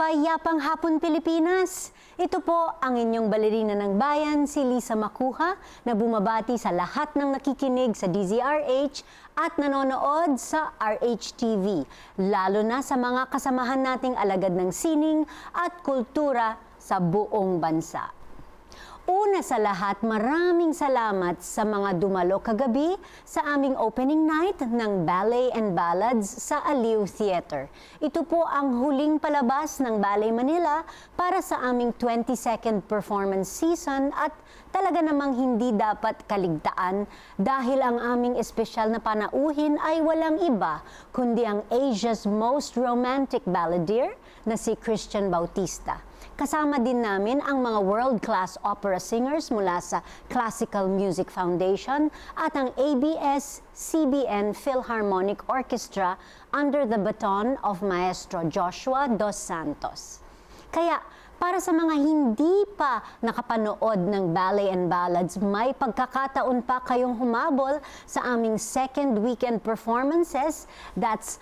Mapayapang hapon Pilipinas! Ito po ang inyong balerina ng bayan, si Lisa Macuja, na bumabati sa lahat ng nakikinig sa DZRH at nanonood sa RH-TV, lalo na sa mga kasamahan nating alagad ng sining at kultura sa buong bansa. Una sa lahat, maraming salamat sa mga dumalo kagabi sa aming opening night ng Ballet and Ballads sa Aliw Theater. Ito po ang huling palabas ng Ballet Manila para sa aming 22nd performance season at talaga namang hindi dapat kaligtaan dahil ang aming espesyal na panauhin ay walang iba kundi ang Asia's most romantic balladeer na si Christian Bautista. Kasama din namin ang mga world-class opera singers mula sa Classical Music Foundation at ang ABS-CBN Philharmonic Orchestra under the baton of Maestro Joshua Dos Santos. Kaya, para sa mga hindi pa nakapanood ng Ballet and Ballads, may pagkakataon pa kayong humabol sa aming second weekend performances. That's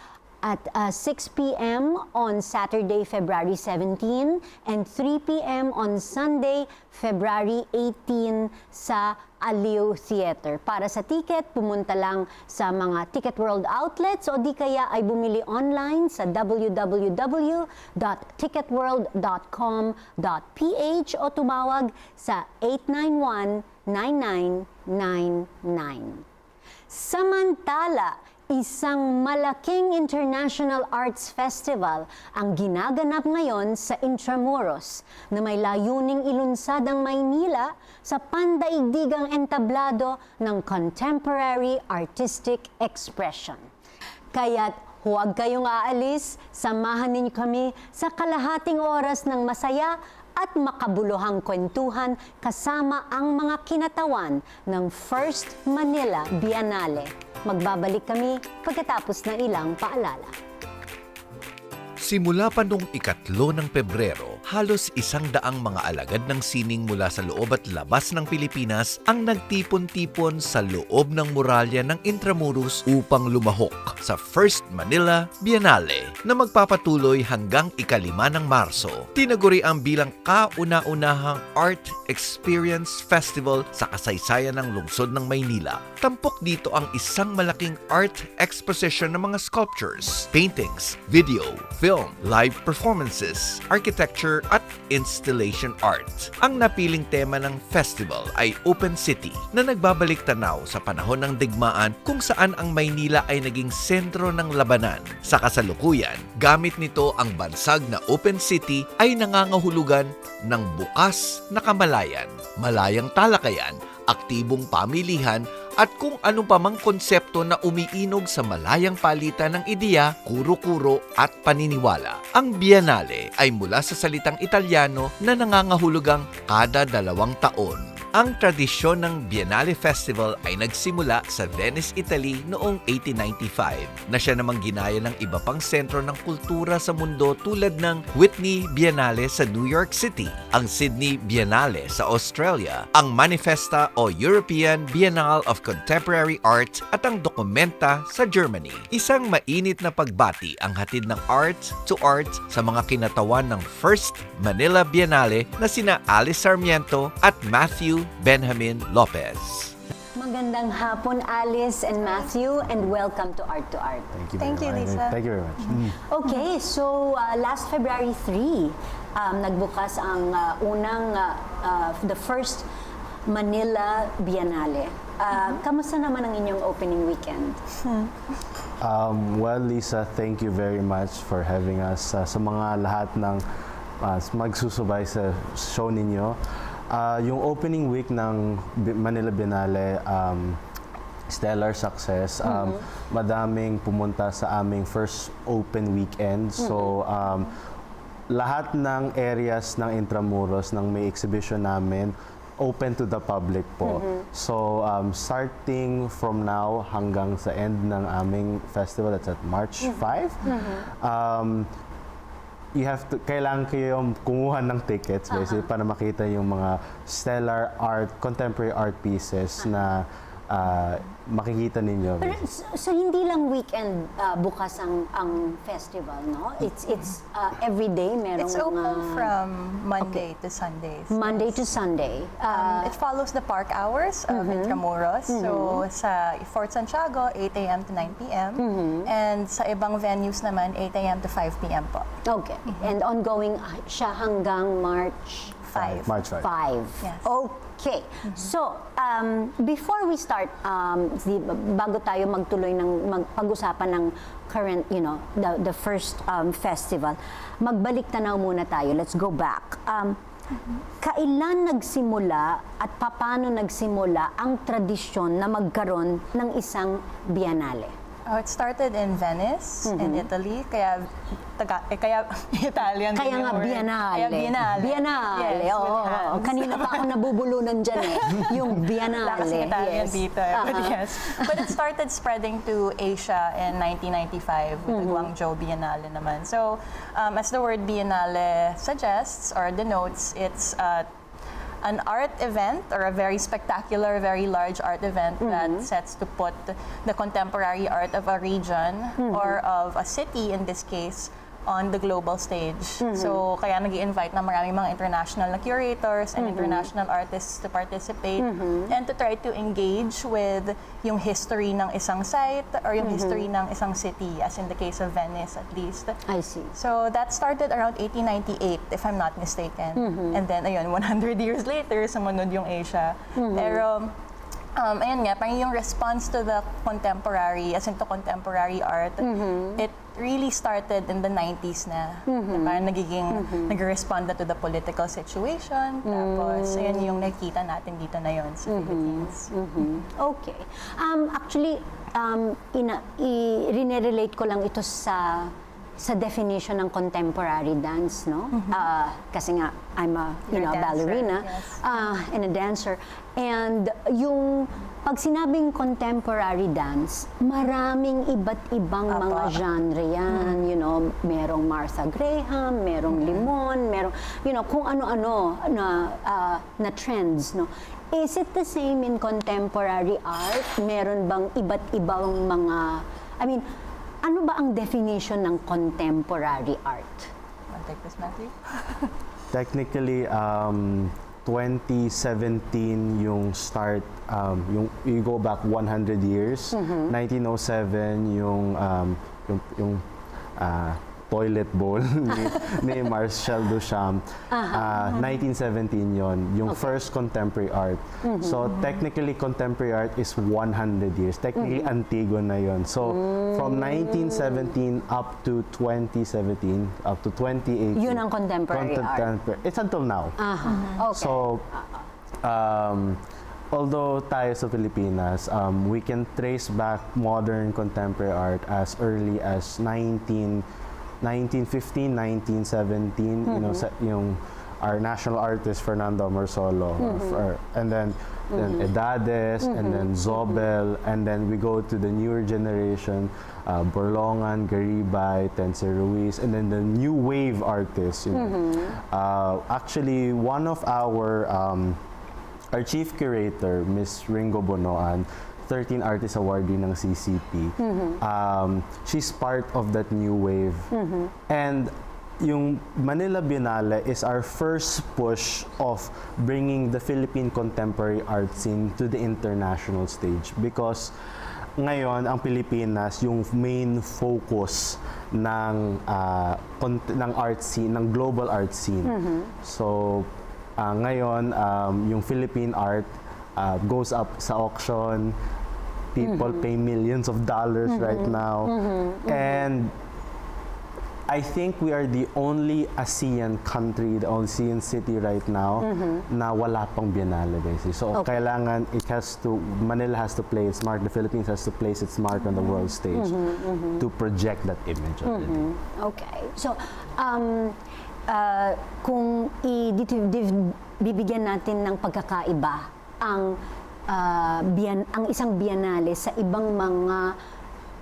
at 6 p.m. on Saturday, February 17 and 3 p.m. on Sunday, February 18 sa Aliw Theater. Para sa ticket, pumunta lang sa mga Ticket World outlets o di kaya ay bumili online sa www.ticketworld.com.ph o tumawag sa 891-9999. Samantala, isang malaking international arts festival ang ginaganap ngayon sa Intramuros na may layuning ilunsad ang Maynila sa pandaigdigang entablado ng contemporary artistic expression. Kaya't huwag kayong aalis, samahan ninyo kami sa kalahating oras ng masaya at makabuluhang kwentuhan kasama ang mga kinatawan ng First Manila Biennale. Magbabalik kami pagkatapos ng ilang paalala. Simula pa noong 3 ng Pebrero, halos 100 mga alagad ng sining mula sa loob at labas ng Pilipinas ang nagtipon-tipon sa loob ng muralya ng Intramuros upang lumahok sa First Manila Biennale na magpapatuloy hanggang 5 ng Marso. Tinaguri ang bilang kauna-unahang art experience festival sa kasaysayan ng lungsod ng Maynila. Tampok dito ang isang malaking art exposition ng mga sculptures, paintings, video, film, live performances, architecture at installation art. Ang napiling tema ng festival ay Open City na nagbabalik tanaw sa panahon ng digmaan kung saan ang Maynila ay naging sentro ng labanan. Sa kasalukuyan, gamit nito ang bansag na Open City ay nangangahulugan ng bukas na kamalayan, malayang talakayan, aktibong pamilihan at kung ano pa mang konsepto na umiinog sa malayang palitan ng ideya, kuro-kuro at paniniwala. Ang Biennale ay mula sa salitang Italyano na nangangahulugang kada 2 taon. Ang tradisyon ng Biennale Festival ay nagsimula sa Venice, Italy noong 1895 na siya namang ginaya ng iba pang sentro ng kultura sa mundo tulad ng Whitney Biennale sa New York City, ang Sydney Biennale sa Australia, ang Manifesta o European Biennale of Contemporary Art at ang Documenta sa Germany. Isang mainit na pagbati ang hatid ng Art2art sa mga kinatawan ng First Manila Biennale na sina Alice Sarmiento at Matthew Benjamin Lopez. Magandang hapon, Alice and Matthew, and welcome to Art2art. Thank you, Lisa. Thank you very much. Okay, so last February 3, nagbukas ang the first Manila Biennale. Kamusta naman ang inyong opening weekend? Well, Lisa, thank you very much for having us. Sa mga lahat ng magsusubay sa show ninyo, yung opening week ng Manila Biennale, stellar success. Madaming pumunta sa aming first open weekend. So, lahat ng areas ng Intramuros ng may exhibition namin, open to the public po. So, starting from now hanggang sa end ng aming festival, that's at March 5, kailangan kayo kumuha ng tickets basically para makita yung mga stellar art, contemporary art pieces na makikita ninyo. Pero, so hindi lang weekend bukas ang festival, no? It's every day merong It's open mga from Monday to Sundays. Monday to Sunday. It follows the park hours of Intramuros. So sa Fort Santiago, 8 a.m. to 9 p.m. And sa ibang venues naman, 8 a.m. to 5 p.m. po. Okay. And ongoing siya hanggang March 5. March 5. 5. Yes. Okay. So, before we start, bago tayo magtuloy pag-usapan ng current, the first festival, magbalik tanaw muna tayo. Let's go back. Kailan nagsimula at paano nagsimula ang tradisyon na magkaroon ng isang biennale? It started in Venice, in Italy. Kaya Italian. Kaya din nga yung word. Biennale. Kaya Biennale. Biennale. Yes, Oo. with hands. Kanina pa ako nabubulunan dyan Yung Biennale. Wala kasing Italian Yes. dito. But yes. But it started spreading to Asia in 1995 with the Guangzhou Biennale naman. So, as the word Biennale suggests or denotes, it's an art event or a very spectacular, very large art event that sets to put the contemporary art of a region or of a city in this case on the global stage. So kaya nag-i-invite na maraming mga international na curators and international artists to participate and to try to engage with yung history ng isang site or yung history ng isang city, as in the case of Venice at least. I see. So that started around 1898, if I'm not mistaken. And then, ayun, 100 years later, sumunod yung Asia. Pero, ayun nga, parang yung response to the contemporary, as into contemporary art, it really started in the 90s na. Parang nag-respond na to the political situation. Tapos, ayun yung nakikita natin dito na yun sa Philippines. Okay. Actually, rinirelate ko lang ito sa definition ng contemporary dance, no? Kasi nga, I'm a You're a dancer, ballerina yes. and a dancer. And yung pag sinabing contemporary dance, maraming iba't ibang mga genre yan. Merong Martha Graham, merong Limon, merong, kung ano-ano na trends, no? Is it the same in contemporary art? Meron bang iba't ibang mga, ano ba ang definition ng contemporary art? Wanna take this, Matthew? Technically, 2017 yung start, you go back 100 years. 1907 yung toilet bowl ni Marcel Duchamp. 1917 yon yung first contemporary art. So technically contemporary art is 100 years. Technically Antigua na yon. So from 1917 up to 2017 up to 2018. Yun ang contemporary art. It's until now. Okay. So although tayo sa Pilipinas, we can trace back modern contemporary art as early as 1915, 1917, yung our national artist Fernando Marsolo, and then Edades, and then Zobel, and then we go to the newer generation, Borlongan, Garibay, Tense Ruiz, and then the new wave artists. Actually, one of our chief curator, Miss Ringo Bonoan, 13 Artist Awardee ng CCP. She's part of that new wave. And yung Manila Biennale is our first push of bringing the Philippine contemporary art scene to the international stage, because ngayon ang Pilipinas yung main focus ng art scene, ng global art scene. So ngayon yung Philippine art goes up sa auction. People pay millions of dollars right now. And I think we are the only ASEAN country, the only ASEAN city right now na wala pang Biennale basically. So kailangan Manila has to play its mark, the Philippines has to place its mark on the world stage to project that image already. Okay. So, kung bibigyan natin ng pagkakaiba ang isang biennale sa ibang mga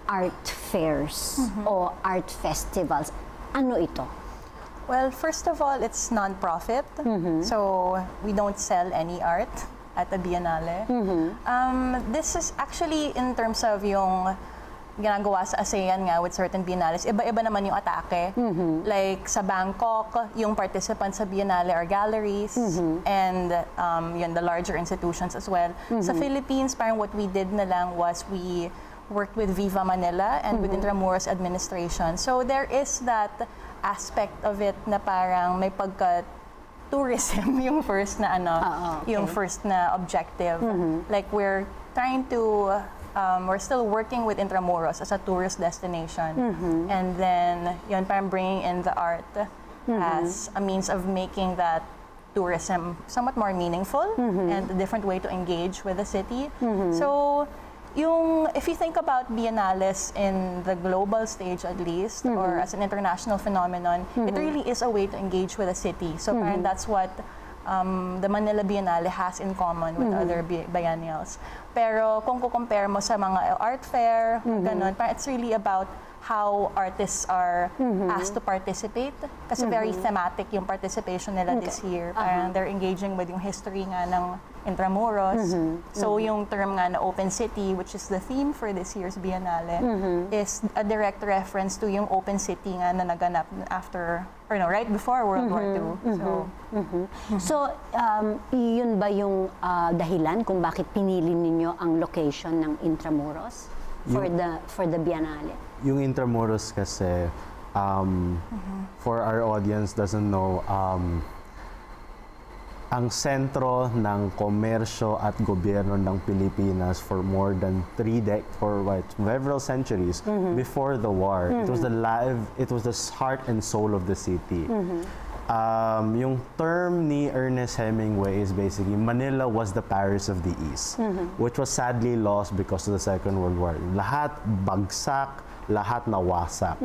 art fairs o art festivals, ano ito? Well, first of all, it's non-profit. So we don't sell any art. at the Biennale. This is actually in terms of yung ginagawa sa ASEAN nga with certain biennales, iba-iba naman yung atake. Like sa Bangkok, yung participants sa Biennale are galleries and yun, the larger institutions as well. Sa Philippines, parang what we did na lang was we worked with Viva Manila and with Intramuros administration. So there is that aspect of it na parang may tourism yung first na yung first na objective. Like we're trying to we're still working with Intramuros as a tourist destination. And then, yun, parang bringing in the art as a means of making that tourism somewhat more meaningful and a different way to engage with the city. So, if you think about biennales in the global stage at least, or as an international phenomenon, it really is a way to engage with the city. So, parang that's what the Manila Biennale has in common with other biennials. Pero kung kukompare mo sa mga art fair, ganun, it's really about how artists are asked to participate. Kasi very thematic yung participation nila this year. Parang they're engaging with yung history nga ng Intramuros. So yung term nga na open city, which is the theme for this year's Biennale, is a direct reference to yung open city nga na naganap after, or no, right before World War II. So, yun ba yung dahilan kung bakit pinili ninyo ang location ng Intramuros for the Biennale? Yung Intramuros kasi, for our audience doesn't know, ang sentro ng komersyo at gobyerno ng Pilipinas for more than several centuries before the war. It was the heart and soul of the city. Yung term ni Ernest Hemingway is basically Manila was the Paris of the East, which was sadly lost because of the Second World War. Lahat bagsak, lahat nawasak.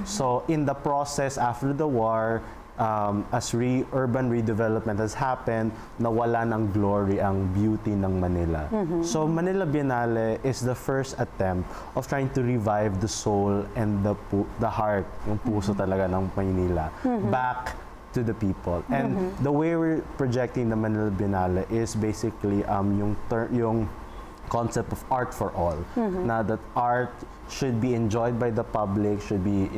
So in the process after the war, as urban redevelopment has happened, nawala ng glory ang beauty ng Manila. So Manila Biennale is the first attempt of trying to revive the soul and the heart, yung puso talaga ng Manila, back to the people. And the way we're projecting the Manila Biennale is basically yung concept of art for all. Na that art should be enjoyed by the public, should be,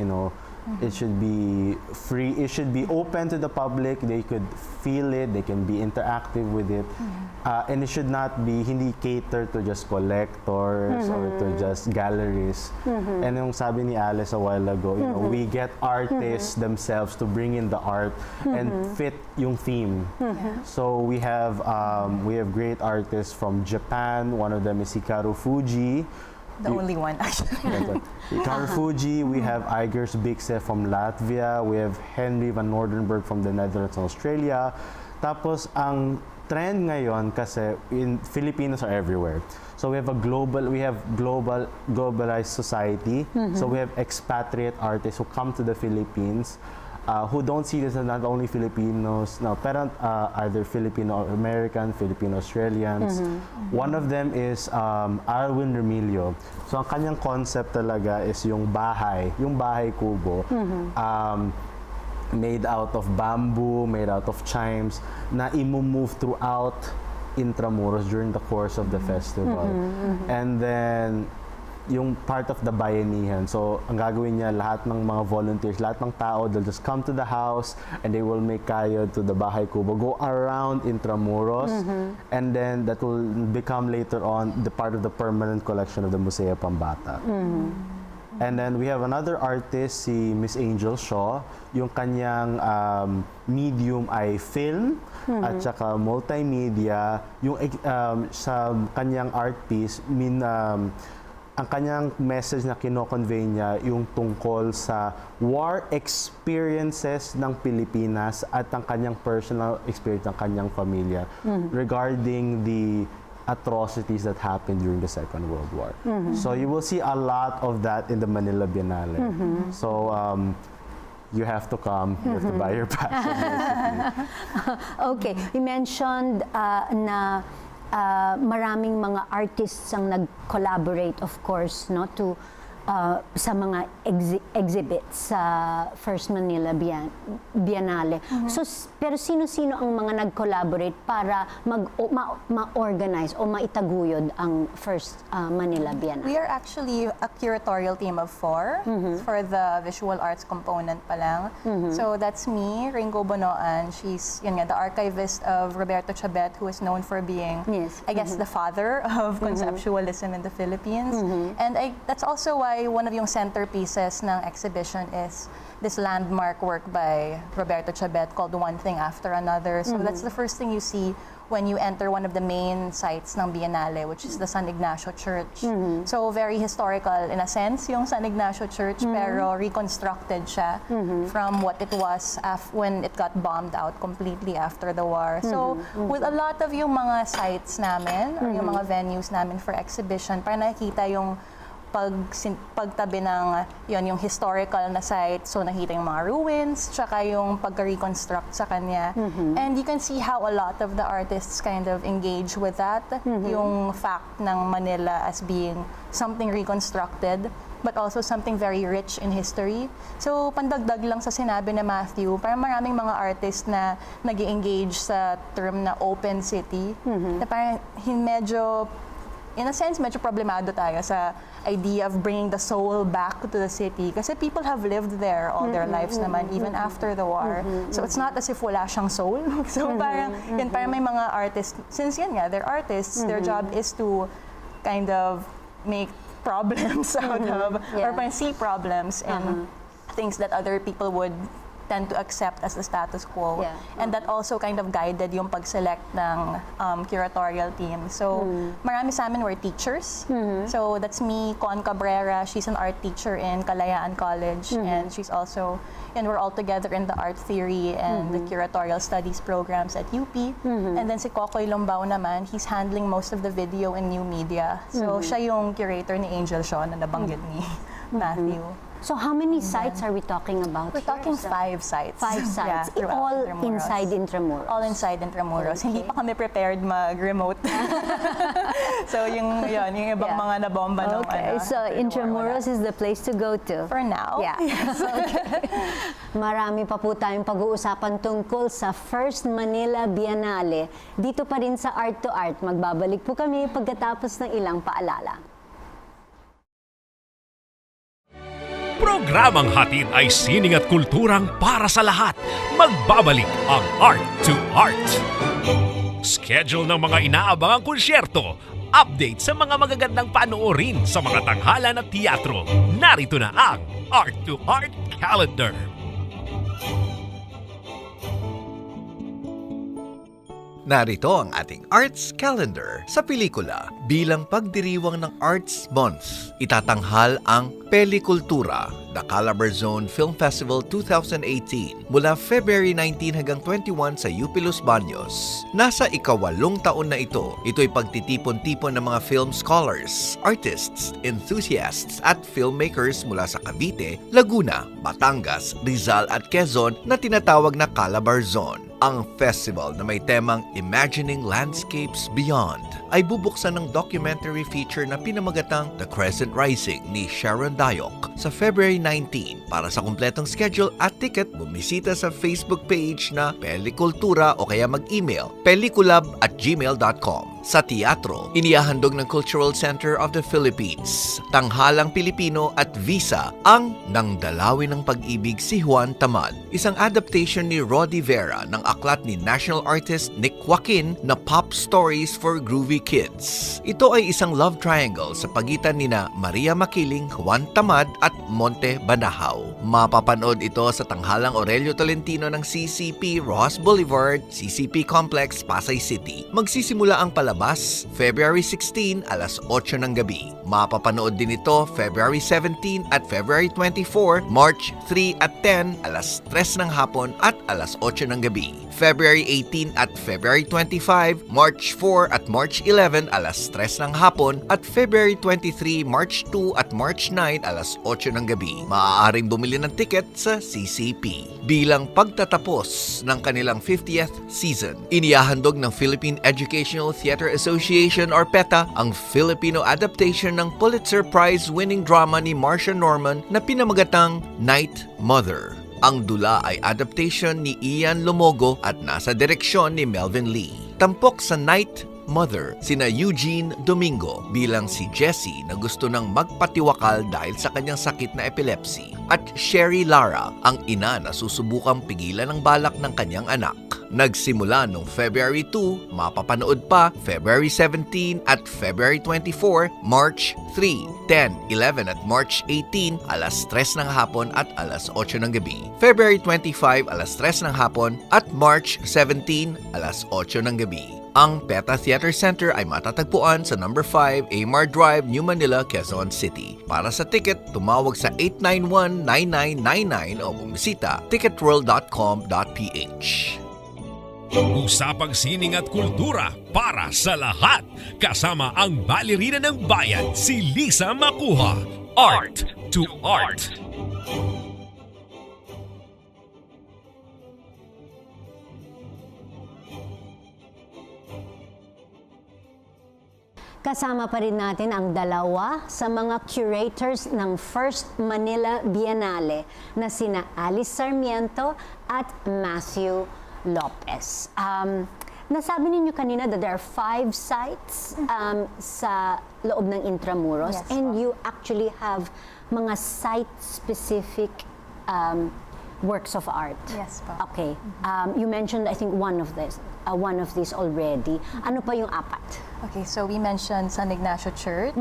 it should be free, it should be open to the public, they could feel it, they can be interactive with it. And it should not be, hindi cater to just collectors or to just galleries. And yung sabi ni Alice a while ago, we get artists themselves to bring in the art and fit yung theme. So we have great artists from Japan, one of them is Hikaru Fuji. The only one, actually. Hikaru Fuji, we have Igers Bikse from Latvia, we have Henry van Noordenburg from the Netherlands and Australia. Tapos ang trend ngayon kasi Filipinos are everywhere. So we have globalized society. So we have expatriate artists who come to the Philippines. Who don't see this as not only Filipinos, pero either Filipino-American, Filipino-Australians. One of them is Alwin Remilio. So ang kanyang concept talaga is yung bahay kubo, made out of bamboo, made out of chimes, na i-move throughout Intramuros during the course of the festival. And then yung part of the bayanihan. So, ang gagawin niya, lahat ng mga volunteers, lahat ng tao, they'll just come to the house and they will make kayod to the Bahay Kubo, go around Intramuros, and then that will become later on the part of the permanent collection of the Museo Pambata. And then we have another artist, si Miss Angel Shaw, yung kanyang medium ay film at saka multimedia. Yung sa kanyang art piece, ang kanyang message na kino-convey niya yung tungkol sa war experiences ng Pilipinas at ang kanyang personal experience ng kanyang pamilya regarding the atrocities that happened during the Second World War. So you will see a lot of that in the Manila Biennale. So you have to come, you have to buy your pass. Okay, you mentioned na maraming mga artists ang nag-collaborate, of course, no, to sa mga exhibits sa First Manila Biennale. So, pero sino-sino ang mga nag-collaborate para ma-organize o maitaguyod ang First Manila Biennale? We are actually a curatorial team of 4 for the visual arts component pa lang. So that's me, Ringo Bonoan. She's yun nga, the archivist of Roberto Chabet, who is known for being, Yes. I guess, the father of conceptualism in the Philippines. And that's also why one of yung centerpieces ng exhibition is this landmark work by Roberto Chabet called One Thing After Another. So that's the first thing you see when you enter one of the main sites ng Biennale, which is the San Ignacio Church. So very historical in a sense, yung San Ignacio Church, pero reconstructed siya from what it was when it got bombed out completely after the war. So with a lot of yung mga sites namin, or yung mga venues namin for exhibition, para nakikita yung pagtabi ng yung historical na site, so nakita yung mga ruins, tsaka yung pagka-reconstruct sa kanya. And you can see how a lot of the artists kind of engage with that, yung fact ng Manila as being something reconstructed, but also something very rich in history. So, pandagdag lang sa sinabi ni Matthew, parang maraming mga artist na nag-engage sa term na open city, na parang medyo, in a sense, medyo problemado tayo sa idea of bringing the soul back to the city. Kasi people have lived there all their lives naman, even after the war. So it's not as if wala siyang soul. So parang, parang may mga artists, since yan nga, they're artists, their job is to kind of make problems out of, or parang see problems and things that other people would tend to accept as the status quo. Yeah. And that also kind of guided yung pag-select ng curatorial team. So, marami sa amin were teachers. So, that's me, Con Cabrera. She's an art teacher in Kalayaan College. And she's also, and we're all together in the art theory and the curatorial studies programs at UP. And then si Kokoy Lombao naman, he's handling most of the video and new media. So, siya yung curator ni Angel Shaw na nabanggit ni Matthew. So how many sites are we talking about? We're talking 5 sites. 5 sites, throughout all Intramuros. inside Intramuros. All inside Intramuros. Okay. Hindi pa kami prepared mag-remote. So yung ibang mga nabomba nung Okay, so Intramuros is the place to go to. for now. Yeah. Okay. Marami pa po tayong pag-uusapan tungkol sa First Manila Biennale. Dito pa rin sa Art2art. Magbabalik po kami pagkatapos ng ilang paalala. Programang hatid ay sining at kulturang para sa lahat. Magbabalik ang Art2art. Schedule ng mga inaabangang konsyerto. Update sa mga magagandang panoorin sa mga tanghalan at teatro. Narito na ang Art2art Calendar. Narito ang ating Arts Calendar sa pelikula. Bilang pagdiriwang ng Arts Month, itatanghal ang Pelikultura, the Calabar Zone Film Festival 2018 mula February 19 hanggang 21 sa UP Los Baños. Nasa ika-8 taon na ito, ito'y pagtitipon-tipon ng mga film scholars, artists, enthusiasts at filmmakers mula sa Cavite, Laguna, Batangas, Rizal at Quezon na tinatawag na Calabar Zone. Ang festival na may temang Imagining Landscapes Beyond ay bubuksan ng documentary feature na pinamagatang The Crescent Rising ni Sharon Dayok sa February 19. Para sa kumpletong schedule at ticket, bumisita sa Facebook page na Pelikultura o kaya mag-email peliculab@gmail.com. Sa teatro, inihahandog ng Cultural Center of the Philippines, Tanghalang Pilipino at Visa ang Nang Dalawin ng Pag-ibig si Juan Tamad, isang adaptation ni Roddy Vera ng aklat ni national artist Nick Joaquin na Pop Stories for Groovy Kids. Ito ay isang love triangle sa pagitan nina Maria Makiling, Juan Tamad at Monte Banahaw. Mapapanood ito sa Tanghalang Aurelio Tolentino ng CCP Rojas Boulevard, CCP Complex, Pasay City. Magsisimula ang palabas February 16 alas 8 ng gabi. Mapapanood din ito February 17 at February 24, March 3 at 10 alas 3 ng hapon at alas 8 ng gabi. February 18 at February 25, March 4 at March 11 alas 3 ng hapon at February 23, March 2 at March 9 alas 8 ng gabi. Maaaring bumili ng ticket sa CCP. Bilang pagtatapos ng kanilang 50th season, inihahandog ng Philippine Educational Theater Association or PETA ang Filipino adaptation ng Pulitzer Prize-winning drama ni Marcia Norman na pinamagatang Night Mother. Ang dula ay adaptation ni Ian Lumogo at nasa direksyon ni Melvin Lee. Tampok sa Night Mother, sina Eugene Domingo bilang si Jessie na gusto nang magpatiwakal dahil sa kanyang sakit na epilepsy at Sherry Lara, ang ina na susubukang pigilan ang balak ng kanyang anak. Nagsimula noong February 2, mapapanood pa February 17 at February 24, March 3, 10, 11 at March 18, alas 3 ng hapon at alas 8 ng gabi. February 25, alas 3 ng hapon at March 17, alas 8 ng gabi. Ang PETA Theater Center ay matatagpuan sa number 5 Amar Drive, New Manila, Quezon City. Para sa ticket, tumawag sa 891-9999 o bumisita ticketworld.com.ph. Usapang sining at kultura para sa lahat. Kasama ang balerina ng bayan, si Lisa Macuja. Art2art. Kasama pa rin natin ang dalawa sa mga curators ng First Manila Biennale na sina Alice Sarmiento at Matthew Lopez. Nasabi ninyo kanina that there are 5 sites sa loob ng Intramuros, Yes, and po. you actually have mga site-specific works of art. Yes po. Okay. You mentioned, I think, one of these already. Ano pa yung 4? Okay, so we mentioned San Ignacio Church.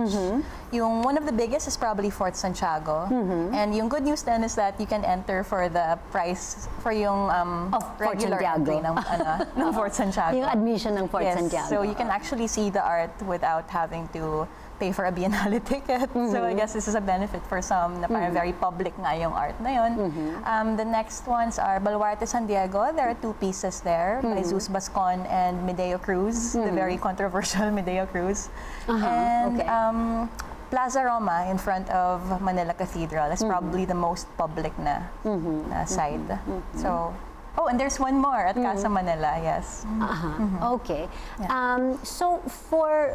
Yung one of the biggest is probably Fort Santiago. And yung good news then is that you can enter for the price for yung Of Fort regular Santiago. entry ng Fort Santiago. Yung admission ng Fort Yes, Santiago. so you can actually see the art without having to pay for a Biennale ticket. So I guess this is a benefit for some na parang very public nga yung art na yun. The next ones are Baluarte San Diego. There are 2 pieces there by Zeus Bascon and Medeo Cruz, the very controversial Medeo Cruz. And okay. Plaza Roma in front of Manila Cathedral is probably the most public na side. So, oh, and there's one more at Casa Manila, yes. Okay. So for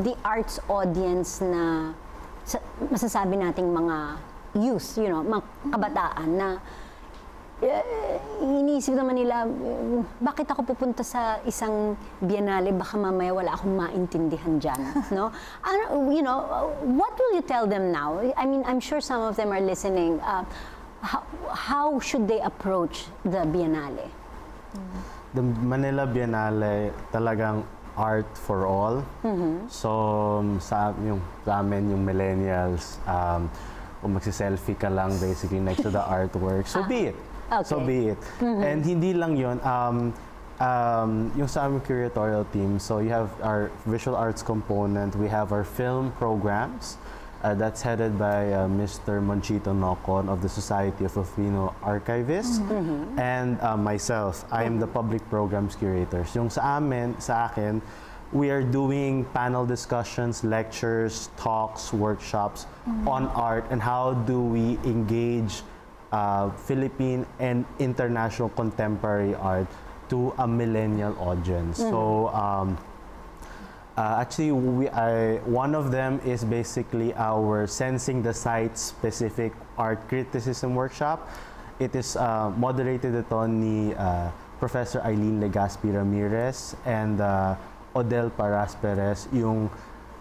the arts audience na masasabi nating mga youth, mga kabataan na iniisip naman nila, bakit ako pupunta sa isang biennale, baka mamaya wala akong maintindihan dyan, no? What will you tell them now? I mean, I'm sure some of them are listening. How should they approach the biennale? The Manila Biennale talagang art for all. So sa amin yung millennials, kung magsi-selfie ka lang basically next to the artwork, so be it. Okay. So be it. And hindi lang yun, yung sa aming curatorial team, so you have our visual arts component, we have our film programs, that's headed by Mr. Monchito Nocon of the Society of Filipino Archivists, and myself, I am the public programs curators. Yung sa akin, we are doing panel discussions, lectures, talks, workshops on art and how do we engage Philippine and international contemporary art to a millennial audience. So actually, one of them is basically our Sensing the Site specific art criticism workshop. It is moderated ito ni Professor Eileen Legaspi Ramirez and Odel Paras Perez.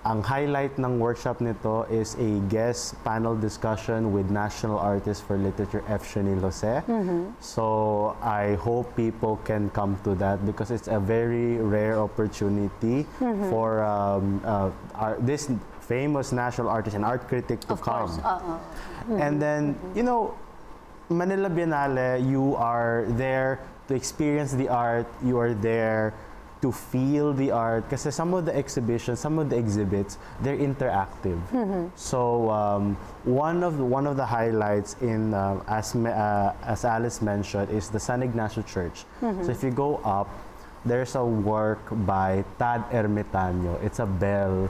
Ang highlight ng workshop nito is a guest panel discussion with National Artist for Literature F. Chenil Jose. So I hope people can come to that because it's a very rare opportunity for this famous national artist and art critic to come. And then, Manila Biennale, you are there to experience the art, you are there to feel the art. Kasi some of the exhibitions, some of the exhibits, they're interactive. So one of the highlights in as Alice mentioned is the San Ignacio Church. So if you go up, there's a work by Tad Ermitaño. It's a bell,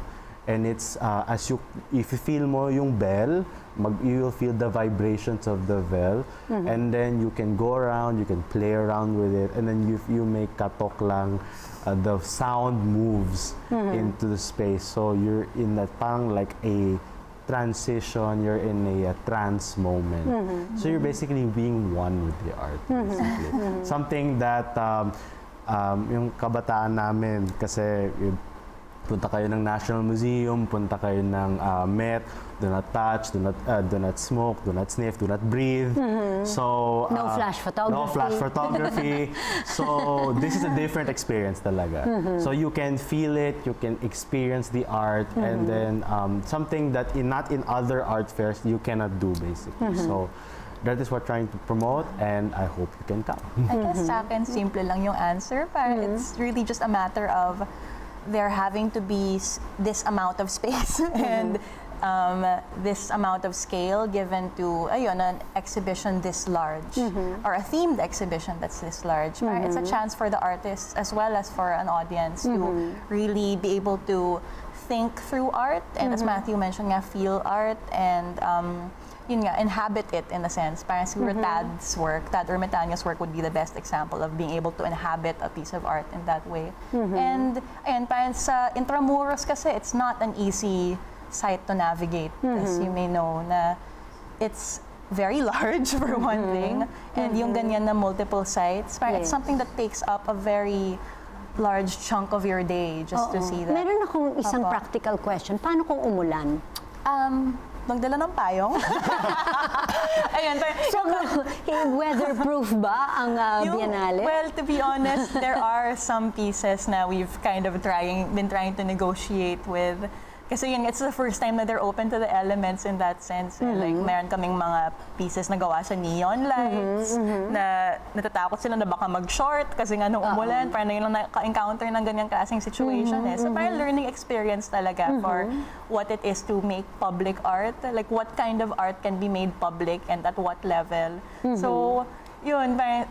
and it's if you feel mo yung bell, you will feel the vibrations of the bell, and then you can go around, you can play around with it, and then you make katok lang, the sound moves into the space. So you're in that parang like a transition, you're in a trance moment. So you're basically being one with the art. Basically. Something that yung kabataan namin, kasi punta kayo ng National Museum, punta kayo ng Met, do not touch, do not smoke, do not sniff, do not breathe. So No flash photography. No flash photography. So this is a different experience talaga. So you can feel it, you can experience the art, and then something that not in other art fairs you cannot do basically. So that is what we're trying to promote, and I hope you can come. I guess sa akin, simple lang yung answer. Parang it's really just a matter of there having to be this amount of space and this amount of scale given to an exhibition this large or a themed exhibition that's this large. It's a chance for the artists as well as for an audience to really be able to think through art and, as Matthew mentioned, feel art and inhabit it in a sense. Parang siguro Tad's work, Tad Ermitaño's work would be the best example of being able to inhabit a piece of art in that way. And parang sa Intramuros kasi, it's not an easy site to navigate. As you may know, na it's very large for one thing, and yung ganyan na multiple sites, parang it's something that takes up a very large chunk of your day just to see that. Meron akong isang practical question. Paano kung umulan? Magdala ng payong. Ayan. So, weatherproof ba ang Biennale? Well, to be honest, there are some pieces na we've kind of been trying to negotiate with. Kasi it's the first time na they're open to the elements in that sense. Like, meron kaming mga pieces na gawa sa neon lights, na natatakot sila na baka mag-short kasi nga nung umulan, parang yun lang naka-encounter ng ganyang klaseng situation. So, parang learning experience talaga for what it is to make public art. Like, what kind of art can be made public and at what level. So, yun, parang,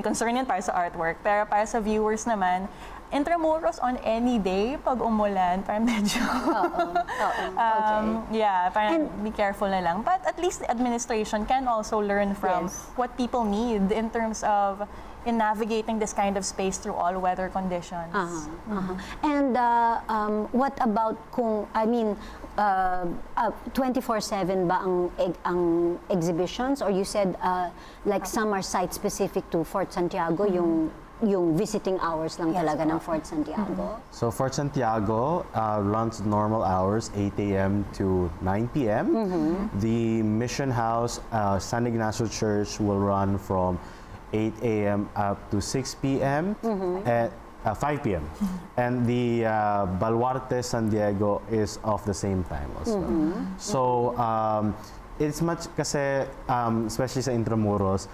concern yun para sa artwork. Pero para sa viewers naman, Intramuros on any day, pag umulan, parang medyo, parang be careful na lang. But at least the administration can also learn from what people need in terms of in navigating this kind of space through all weather conditions. And what about kung, 24/7 ba ang exhibitions? Or you said like some are site-specific to Fort Santiago, yung visiting hours lang talaga ng Fort Santiago? So Fort Santiago runs normal hours, 8 a.m. to 9 p.m. The Mission House, San Ignacio Church will run from 8 a.m. up to 6 p.m. at 5 p.m. And the Baluarte San Diego is of the same time also. So it's much kasi, especially sa Intramuros,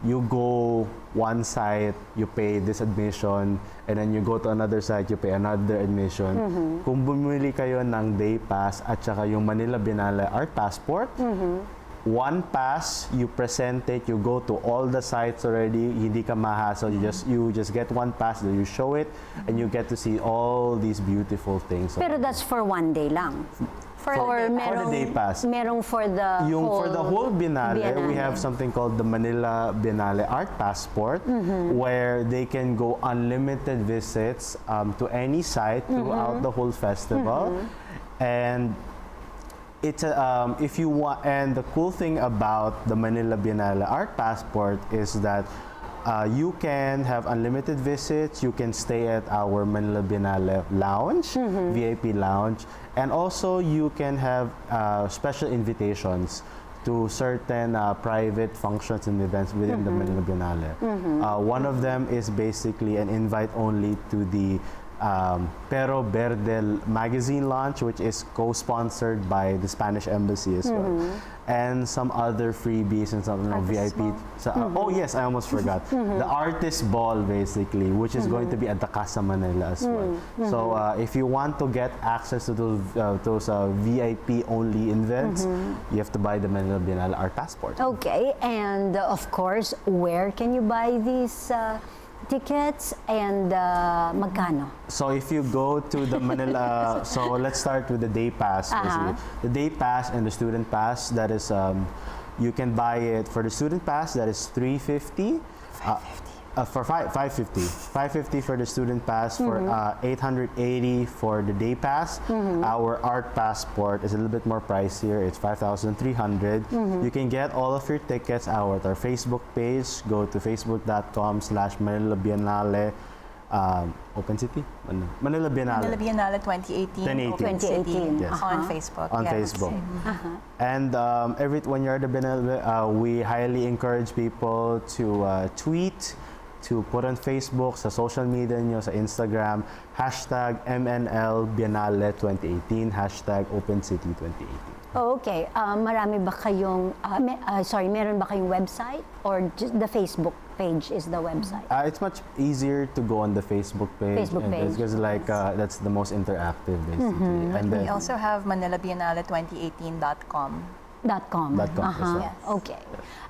you go one site, you pay this admission, and then you go to another site, you pay another admission. Kung bumili kayo ng day pass at saka yung Manila Biennale Art Passport, one pass, you present it, you go to all the sites already, hindi ka mahassle, you just get one pass, you show it, and you get to see all these beautiful things. Pero that's for one day lang? For the day pass. Merong for the For the whole Biennale, we have something called the Manila Biennale Art Passport, where they can go unlimited visits to any site throughout the whole festival. And it's if you want, and the cool thing about the Manila Biennale Art Passport is that you can have unlimited visits, you can stay at our Manila Biennale Lounge, VIP Lounge, and also you can have special invitations to certain private functions and events within the Manila Biennale. One of them is basically an invite only to the Pero Verde magazine launch, which is co-sponsored by the Spanish Embassy as well. And some other freebies and some Artist VIP. Oh yes, I almost forgot. The Artist Ball, basically, which is going to be at the Casa Manila as well. So if you want to get access to those VIP only events, you have to buy the Manila Biennale Art Passport. Okay, and of course, where can you buy these tickets and magkano? So if you go to the Manila, so let's start with the day pass. Basically. The day pass and the student pass, that is, you can buy it for the student pass, that is $350. For 550. 550 for the student pass, for 880 for the day pass. Our art passport is a little bit more pricier. It's 5,300. You can get all of your tickets out at our Facebook page. Go to facebook.com/Manila Biennale. Open City? Manila Biennale. Manila Biennale 2018. Open City 2018. Yes. On Facebook. On yes. Facebook. And when you're at the Biennale, we highly encourage people to tweet, to put on Facebook, sa social media nyo, sa Instagram, #MNL Biennale 2018, #Open City 2018. Okay, marami ba kayong, meron ba kayong website or just the Facebook page is the website? It's much easier to go on the Facebook page. Facebook page. Because that's the most interactive, basically. And We then, also have ManilaBiennale2018.com. .com. .com as well. Yes. Okay.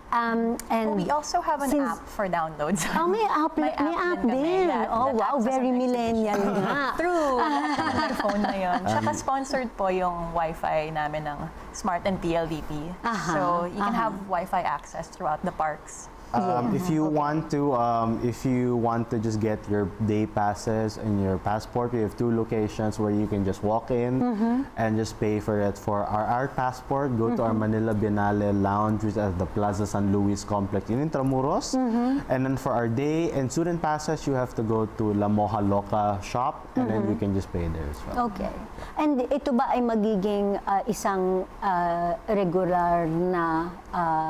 And We also have an since- app for downloads. may app, May app din kami. din. That- Oh, that wow, acts as very an millennial nga. True. May phone na yun. Tsaka sponsored po yung Wi-Fi namin ng Smart and PLDT. So you can have Wi-Fi access throughout the parks. If you want to just get your day passes and your passport, we have 2 locations where you can just walk in and just pay for it. For our art passport, go to our Manila Biennale Lounge, which is at the Plaza San Luis complex in Intramuros. And then for our day and student passes, you have to go to La Moja Loca shop, and then you can just pay there as well. Okay. And ito ba ay magiging isang regular na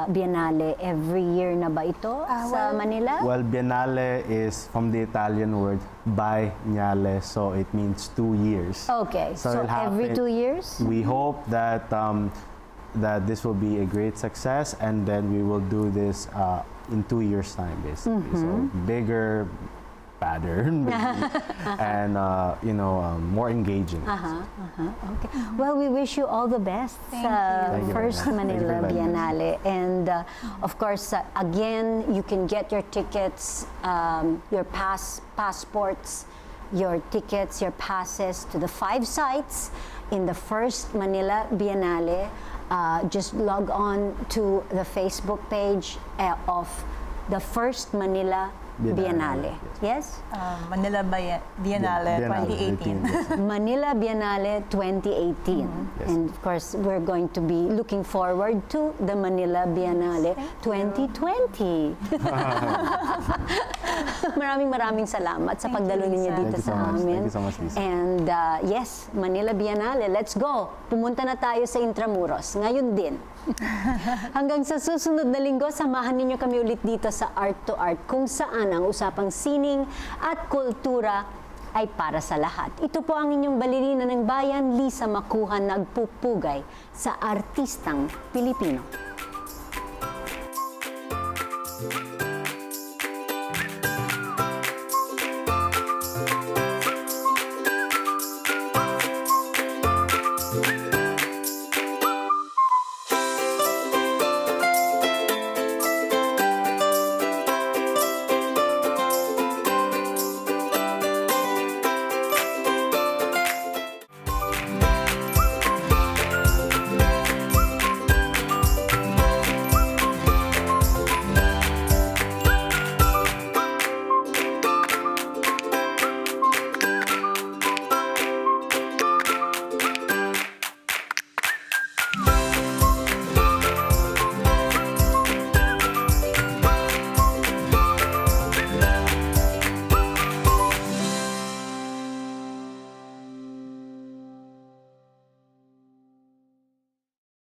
biennale every year na ba ito sa Manila? Well, Biennale is from the Italian word biennale, so it means 2 years. Okay, so it'll every happen- 2 years? We hope that that this will be a great success, and then we will do this in 2 years' time, basically. So bigger, badder, and more engaging. Okay. Well, we wish you all the best Thank sa you. Thank you first very much. Thank you Manila very much. Biennale. And of course, again, you can get your tickets, your passports, your tickets, your passes to the 5 sites in the first Manila Biennale. Just log on to the Facebook page of the first Manila Biennale. Yes? Manila Biennale 2018. Yes. Manila Biennale 2018. Yes. And of course, we're going to be looking forward to the Manila Biennale 2020. Maraming salamat sa pagdalo ninyo Lisa. dito Thank you so sa much. amin. Thank you so much, Lisa. And yes, Manila Biennale, let's go. Pumunta na tayo sa Intramuros. Ngayon din. Hanggang sa susunod na linggo, samahan ninyo kami ulit dito sa Art2art, kung saan ang usapang sining at kultura ay para sa lahat. Ito po ang inyong balerina ng bayan, Lisa Macuja, nagpupugay sa artistang Pilipino.